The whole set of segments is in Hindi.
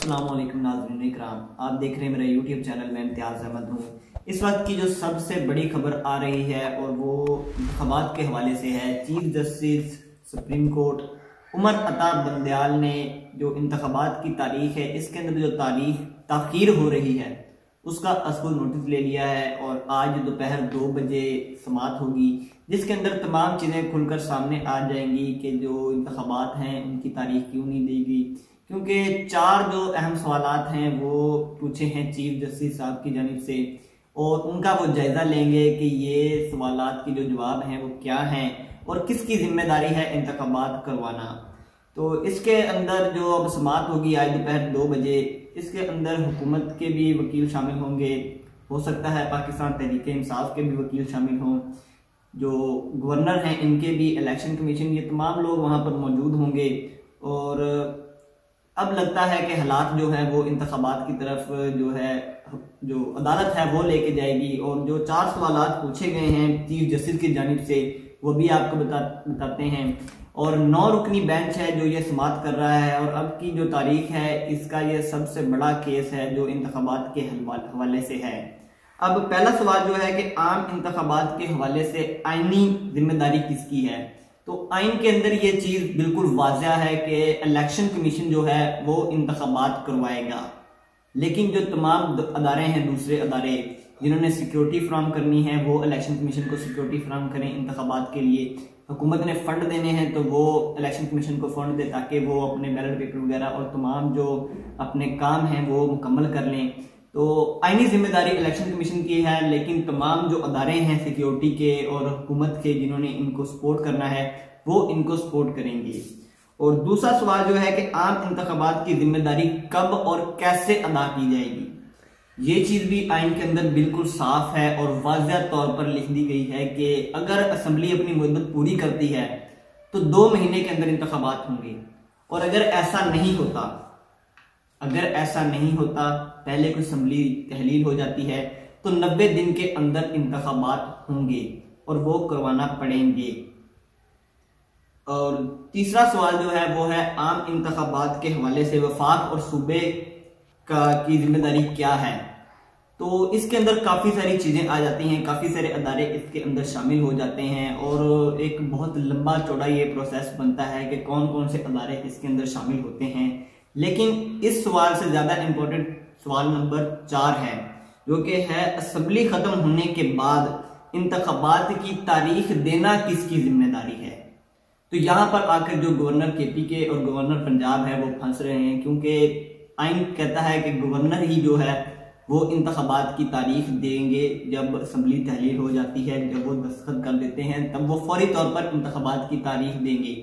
अस्सलाम वालेकुम नाज़रीन इकराम, आप देख रहे हैं मेरा यूट्यूब चैनल। मैं इम्तियाज़ अहमद हूँ। इस वक्त की जो सबसे बड़ी खबर आ रही है और वो इंतखाबात के हवाले से है। Chief justice supreme court Umar Ata Bandial ने जो इंतखाबात की तारीख है, इसके अंदर जो तारीख ताख़ीर हो रही है उसका असल नोटिस ले लिया है और आज दोपहर 2 बजे समाअत होगी, जिसके अंदर तमाम चीज़ें खुलकर सामने आ जाएंगी कि जो इंतखाबात हैं उनकी तारीख क्यों नहीं देगी। क्योंकि 4 जो अहम सवालात हैं वो पूछे हैं चीफ जस्टिस साहब की जानिब से और उनका वो जायज़ा लेंगे कि ये सवालात के जो जवाब हैं वो क्या हैं और किसकी जिम्मेदारी है इंतखाबात करवाना। तो इसके अंदर जो अब समाअत होगी आज दोपहर 2 बजे, इसके अंदर हुकूमत के भी वकील शामिल होंगे, हो सकता है पाकिस्तान तहरीक इंसाफ के भी वकील शामिल हों, जो गवर्नर हैं इनके भी, इलेक्शन कमीशन, ये तमाम लोग वहाँ पर मौजूद होंगे। और अब लगता है कि हालात जो है वो इंतखाबात की तरफ जो है जो अदालत है वो लेके जाएगी। और जो 4 सवालात पूछे गए हैं चीफ जस्टिस की जानिब से वो भी आपको बताते हैं। और 9 रुकनी बेंच है जो ये समाअत कर रहा है और अब की जो तारीख है इसका ये सबसे बड़ा केस है जो इंतखाबात के हवाले से है। अब पहला सवाल जो है कि आम इंतखाबात के हवाले से आईनी जिम्मेदारी किसकी है। तो आइन के अंदर ये चीज बिल्कुल वाज़ेह है कि इलेक्शन कमीशन जो है वो इंतखाबात करवाएगा, लेकिन जो तमाम अदारे हैं, दूसरे अदारे जिन्होंने सिक्योरिटी फ्राहम करनी है वो इलेक्शन कमीशन को सिक्योरिटी फ्राहम करें इंतखाबात के लिए। हुकूमत ने फंड देने हैं तो वो इलेक्शन कमीशन को फंड दे ताकि वो अपने बैलेट पेपर वगैरह और तमाम जो अपने काम हैं वो मुकम्मल कर लें। तो आईनी जिम्मेदारी इलेक्शन कमीशन की है, लेकिन तमाम जो अदारे हैं सिक्योरिटी के और हुकूमत के जिन्होंने इनको सपोर्ट करना है वो इनको सपोर्ट करेंगे। और दूसरा सवाल जो है कि आम इंतखाबात की जिम्मेदारी कब और कैसे अदा की जाएगी। ये चीज भी आइन के अंदर बिल्कुल साफ है और वाज़ेह तौर पर लिख दी गई है कि अगर असम्बली अपनी मुद्दत पूरी करती है तो 2 महीने के अंदर इंतखाबात होंगे। और अगर ऐसा नहीं होता पहले कोई असम्बली तहलील हो जाती है तो 90 दिन के अंदर इंतखाबात होंगे और वो करवाना पड़ेंगे। और तीसरा सवाल जो है वो है आम इंतखाबात के हवाले से वफाक और सूबे की जिम्मेदारी क्या है। तो इसके अंदर काफ़ी सारी चीज़ें आ जाती हैं, काफ़ी सारे अदारे इसके अंदर शामिल हो जाते हैं और एक बहुत लंबा चौड़ा ये प्रोसेस बनता है कि कौन कौन से अदारे इसके अंदर शामिल होते हैं। लेकिन इस सवाल से ज़्यादा इम्पोर्टेंट सवाल नंबर 4 है, जो कि है असम्बली ख़त्म होने के बाद इंतखाबात की तारीख देना किसकी जिम्मेदारी है। तो यहाँ पर आकर जो गवर्नर KP के और गवर्नर पंजाब है वो फंस रहे हैं, क्योंकि आइन कहता है कि गवर्नर ही जो है वो इंतखाबात की तारीख देंगे जब असम्बली तहलील हो जाती है, जब वो दस्तखत कर देते हैं तब वो फौरी तौर पर इंतखाबात की तारीख देंगे।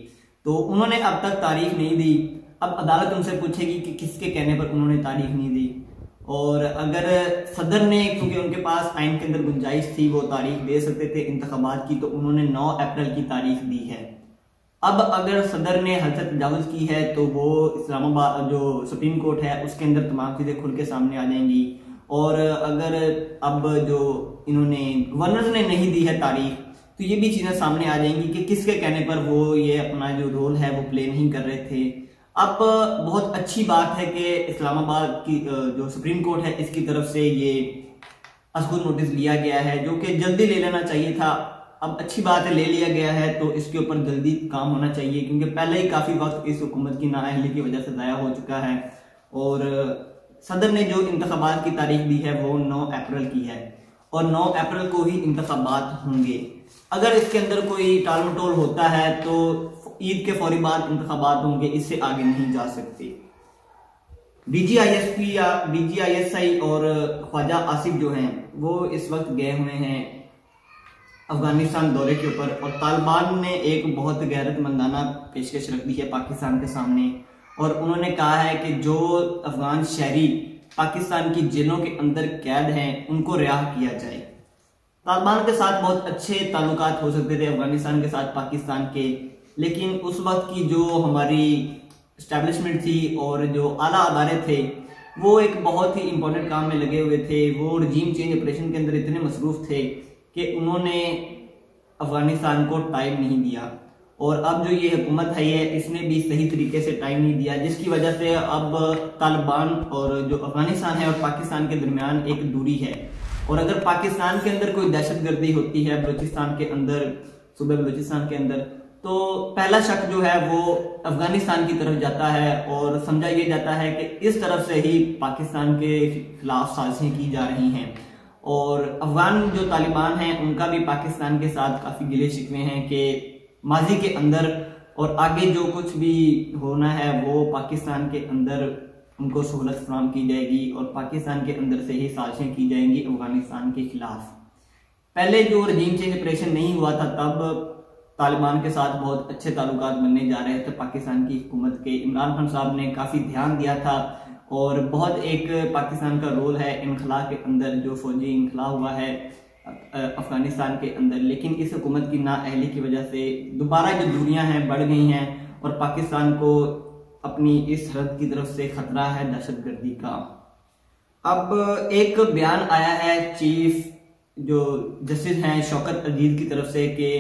तो उन्होंने अब तक तारीख नहीं दी। अब अदालत उनसे पूछेगी कि किसके कहने पर उन्होंने तारीख नहीं दी। और अगर सदर ने, क्योंकि उनके पास आइन के अंदर गुंजाइश थी, वो तारीख दे सकते थे इंतखाबात की, तो उन्होंने 9 अप्रैल की तारीख दी है। अब अगर सदर ने हद से तजावुज़ की है तो वो इस्लामाबाद जो सुप्रीम कोर्ट है उसके अंदर तमाम चीज़ें खुल के सामने आ जाएंगी। और अगर अब जो इन्होंने गवर्नर ने नहीं दी है तारीख तो ये भी चीज़ें सामने आ जाएंगी कि किसके कहने पर वो ये अपना जो रोल है वो प्ले नहीं कर रहे थे। अब बहुत अच्छी बात है कि इस्लामाबाद की जो सुप्रीम कोर्ट है इसकी तरफ से ये असगुल नोटिस लिया गया है, जो कि जल्दी ले लेना चाहिए था। अब अच्छी बात है ले लिया गया है तो इसके ऊपर जल्दी काम होना चाहिए, क्योंकि पहले ही काफ़ी वक्त इस हुकूमत की नाअहली की वजह से ज़ाया हो चुका है। और सदर ने जो इंतखाबात की तारीख दी है वो 9 अप्रैल की है और 9 अप्रैल को ही इंतखाबात होंगे। अगर इसके अंदर कोई टाल मटोल होता है तो ईद के फौरी बाद इंतखाबात होंगे, इससे आगे नहीं जा सकते। DGISP या DGISI और ख्वाजा आसिफ जो हैं वो इस वक्त गए हुए हैं अफगानिस्तान दौरे के ऊपर और तालिबान ने एक बहुत गैरतमंदाना पेशकश रख दी है पाकिस्तान के सामने। और उन्होंने कहा है कि जो अफगान शहरी पाकिस्तान की जेलों के अंदर कैद हैं उनको रिहा किया जाए। तालिबान के साथ बहुत अच्छे ताल्लुकात हो सकते थे अफगानिस्तान के साथ पाकिस्तान के, लेकिन उस वक्त की जो हमारी इस्टेब्लिशमेंट थी और जो आला अदारे थे वो एक बहुत ही इंपॉर्टेंट काम में लगे हुए थे। वो रजीम चेंज ऑपरेशन के अंदर इतने मसरूफ थे कि उन्होंने अफगानिस्तान को टाइम नहीं दिया और अब जो ये हुकूमत है इसने भी सही तरीके से टाइम नहीं दिया, जिसकी वजह से अब तालिबान और जो अफगानिस्तान है और पाकिस्तान के दरमियान एक दूरी है। और अगर पाकिस्तान के अंदर कोई दहशतगर्दी होती है बलूचिस्तान के अंदर, सूबे बलूचिस्तान के अंदर, तो पहला शक जो है वो अफगानिस्तान की तरफ जाता है और समझा ये जाता है कि इस तरफ से ही पाकिस्तान के खिलाफ साजिशें की जा रही हैं। और अफगान जो तालिबान हैं उनका भी पाकिस्तान के साथ काफ़ी गिले शिकवे हैं कि माजी के अंदर और आगे जो कुछ भी होना है वो पाकिस्तान के अंदर उनको सहूलत फराहम की जाएगी और पाकिस्तान के अंदर से ही साजिशें की जाएंगी अफगानिस्तान के खिलाफ। पहले जो रजीम चेंज ऑपरेशन नहीं हुआ था तब तालिबान के साथ बहुत अच्छे ताल्लुकात बनने जा रहे थे पाकिस्तान की हुकूमत के। इमरान खान साहब ने काफ़ी ध्यान दिया था और बहुत एक पाकिस्तान का रोल है इनखला के अंदर, जो फौजी इनखला हुआ है अफगानिस्तान के अंदर। लेकिन इस हुकूमत की नाअहली की वजह से दोबारा जो दूरियां हैं बढ़ गई हैं और पाकिस्तान को अपनी इस सरहद की तरफ से खतरा है दहशतगर्दी का। अब एक बयान आया है चीफ जो जस्टिस हैं शौकत अजीज की तरफ से कि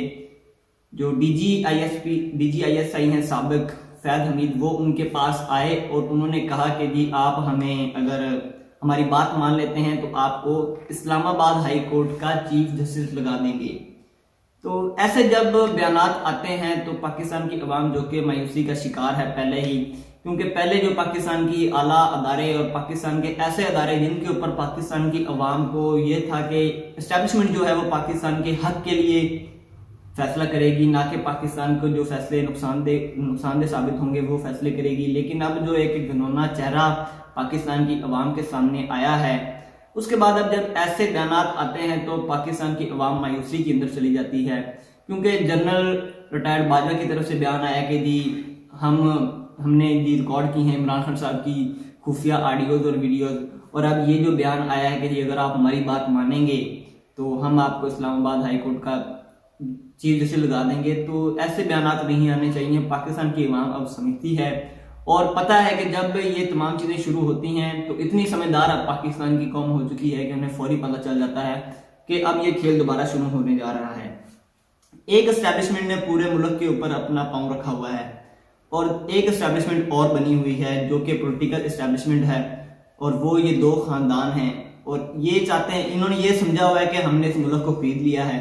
जो DGISI हैं साबिक फैज हमीद, वो उनके पास आए और उन्होंने कहा कि जी आप हमें अगर हमारी बात मान लेते हैं तो आपको इस्लामाबाद हाई कोर्ट का चीफ जस्टिस लगा देंगे। तो ऐसे जब बयानात आते हैं तो पाकिस्तान की अवाम जो कि मायूसी का शिकार है पहले ही, क्योंकि पहले जो पाकिस्तान की आला अदारे और पाकिस्तान के ऐसे अदारे जिनके ऊपर पाकिस्तान की अवाम को ये था कि इस्टेब्लिशमेंट जो है वो पाकिस्तान के हक के लिए फैसला करेगी, ना कि पाकिस्तान को जो फैसले नुकसानदेह साबित होंगे वो फैसले करेगी। लेकिन अब जो एक घिनौना चेहरा पाकिस्तान की अवाम के सामने आया है, उसके बाद अब जब ऐसे बयानात आते हैं तो पाकिस्तान की अवाम मायूसी के अंदर चली जाती है। क्योंकि जनरल रिटायर्ड बाजवा की तरफ से बयान आया कि जी हमने जी रिकॉर्ड की हैं इमरान खान साहब की खुफिया ऑडियोज और वीडियोज, और अब ये जो बयान आया है कि जी अगर आप हमारी बात मानेंगे तो हम आपको इस्लामाबाद हाई कोर्ट का चीफ जस्टिस लगा देंगे। तो ऐसे बयानात नहीं आने चाहिए। पाकिस्तान की अवाम अब समझती है और पता है कि जब ये तमाम चीजें शुरू होती हैं तो इतनी समझदार अब पाकिस्तान की कौम हो चुकी है कि उन्हें फौरी पता चल जाता है कि अब ये खेल दोबारा शुरू होने जा रहा है। एक एस्टेब्लिशमेंट ने पूरे मुल्क के ऊपर अपना पांव रखा हुआ है और एक एस्टेब्लिशमेंट और बनी हुई है जो कि पॉलिटिकल एस्टेब्लिशमेंट है, और वो ये दो खानदान हैं और ये चाहते हैं, इन्होंने ये समझा हुआ है कि हमने इस मुल्क को खरीद लिया है,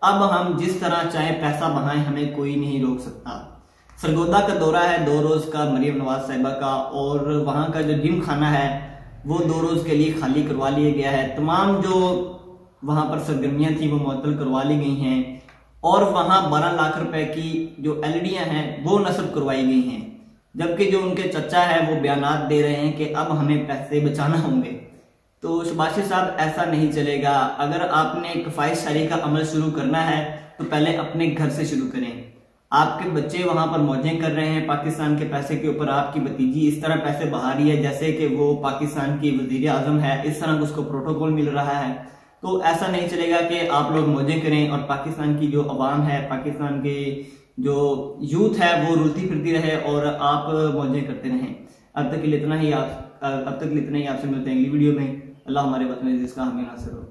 अब हम जिस तरह चाहे पैसा बहाएं हमें कोई नहीं रोक सकता। सरगोदा का दौरा है 2 रोज का मरियम नवाज साहिबा का, और वहां का जो जिम खाना है वो 2 रोज के लिए खाली करवा लिया गया है। तमाम जो वहां पर सरगर्मियां थी वो मुअत्तल करवा ली गई हैं और वहां 12 लाख रुपए की जो एलईडियां हैं वो नस्ब करवाई गई हैं। जबकि जो उनके चचा है वो बयानात दे रहे हैं कि अब हमें पैसे बचाना होंगे। तो शबाशी साहब ऐसा नहीं चलेगा। अगर आपने कफायश शारी का अमल शुरू करना है तो पहले अपने घर से शुरू करें। आपके बच्चे वहां पर मौजें कर रहे हैं पाकिस्तान के पैसे के ऊपर, आपकी भतीजी इस तरह पैसे बहा रही है जैसे कि वो पाकिस्तान की वजीर आजम है, इस तरह उसको प्रोटोकॉल मिल रहा है। तो ऐसा नहीं चलेगा कि आप लोग मौजें करें और पाकिस्तान की जो अवाम है, पाकिस्तान के जो यूथ है वो रुलती फिरती रहे और आप मौजें करते रहें। अब तक के लिए इतना ही आपसे मिलते हैं अगली वीडियो में। अल्लाह हमारे वतन अज़ीज़ का हमें नासिर हो।